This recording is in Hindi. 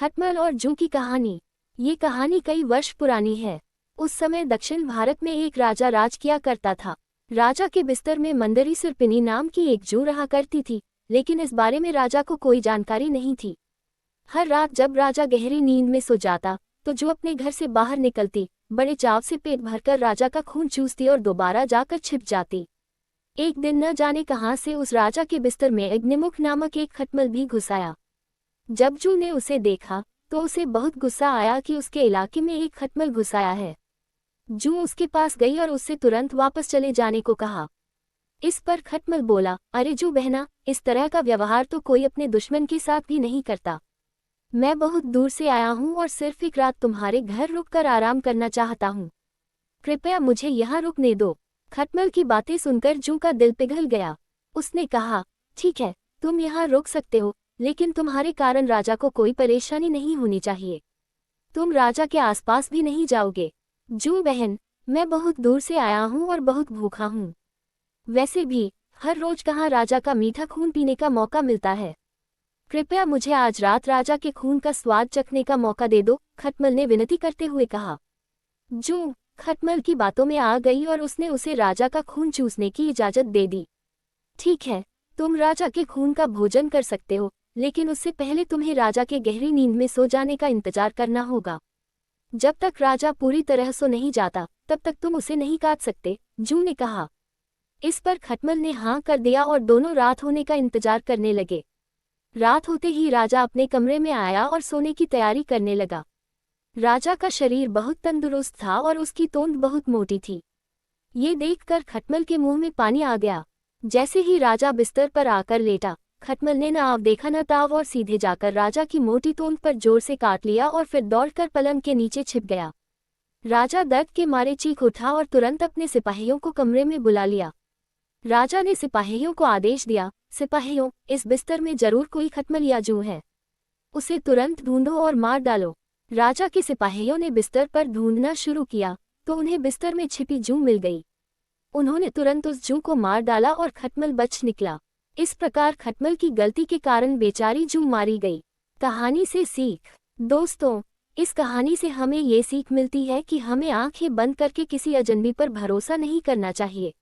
खटमल और जू की कहानी। ये कहानी कई वर्ष पुरानी है। उस समय दक्षिण भारत में एक राजा राज किया करता था। राजा के बिस्तर में मंदरी सुरपिनी नाम की एक जू रहा करती थी, लेकिन इस बारे में राजा को कोई जानकारी नहीं थी। हर रात जब राजा गहरी नींद में सो जाता तो जू अपने घर से बाहर निकलती, बड़े चाव से पेट भरकर राजा का खून चूसती और दोबारा जाकर छिप जाती। एक दिन न जाने कहां से उस राजा के बिस्तर में अग्निमुख नामक एक खटमल भी घुस आया। जब जू ने उसे देखा तो उसे बहुत गुस्सा आया कि उसके इलाके में एक खटमल घुस आया है। जू उसके पास गई और उससे तुरंत वापस चले जाने को कहा। इस पर खटमल बोला, अरे जू बहना, इस तरह का व्यवहार तो कोई अपने दुश्मन के साथ भी नहीं करता। मैं बहुत दूर से आया हूँ और सिर्फ एक रात तुम्हारे घर रुककर आराम करना चाहता हूँ। कृपया मुझे यहाँ रुकने दो। खटमल की बातें सुनकर जू का दिल पिघल गया। उसने कहा, ठीक है, तुम यहाँ रुक सकते हो, लेकिन तुम्हारे कारण राजा को कोई परेशानी नहीं होनी चाहिए। तुम राजा के आसपास भी नहीं जाओगे। जू बहन, मैं बहुत दूर से आया हूँ और बहुत भूखा हूँ। वैसे भी हर रोज कहाँ राजा का मीठा खून पीने का मौका मिलता है। कृपया मुझे आज रात राजा के खून का स्वाद चखने का मौका दे दो, खटमल ने विनती करते हुए कहा। जू खटमल की बातों में आ गई और उसने उसे राजा का खून चूसने की इजाजत दे दी। ठीक है, तुम राजा के खून का भोजन कर सकते हो, लेकिन उससे पहले तुम्हें राजा के गहरी नींद में सो जाने का इंतजार करना होगा। जब तक राजा पूरी तरह सो नहीं जाता तब तक तुम उसे नहीं काट सकते, जू ने कहा। इस पर खटमल ने हाँ कर दिया और दोनों रात होने का इंतजार करने लगे। रात होते ही राजा अपने कमरे में आया और सोने की तैयारी करने लगा। राजा का शरीर बहुत तंदुरुस्त था और उसकी तोंद बहुत मोटी थी। ये देखकर खटमल के मुंह में पानी आ गया। जैसे ही राजा बिस्तर पर आकर लेटा, खटमल ने न आव देखा न ताव और सीधे जाकर राजा की मोटी तोंद पर जोर से काट लिया और फिर दौड़कर पलंग के नीचे छिप गया। राजा दर्द के मारे चीख उठा और तुरंत अपने सिपाहियों को कमरे में बुला लिया। राजा ने सिपाहियों को आदेश दिया, सिपाहियों, इस बिस्तर में जरूर कोई खटमल या जू है। उसे तुरंत ढूंढो और मार डालो। राजा के सिपाहियों ने बिस्तर पर ढूंढना शुरू किया तो उन्हें बिस्तर में छिपी जू मिल गई। उन्होंने तुरंत उस जू को मार डाला और खटमल बच निकला। इस प्रकार खटमल की गलती के कारण बेचारी जू मारी गई। कहानी से सीख। दोस्तों, इस कहानी से हमें ये सीख मिलती है कि हमें आंखें बंद करके किसी अजनबी पर भरोसा नहीं करना चाहिए।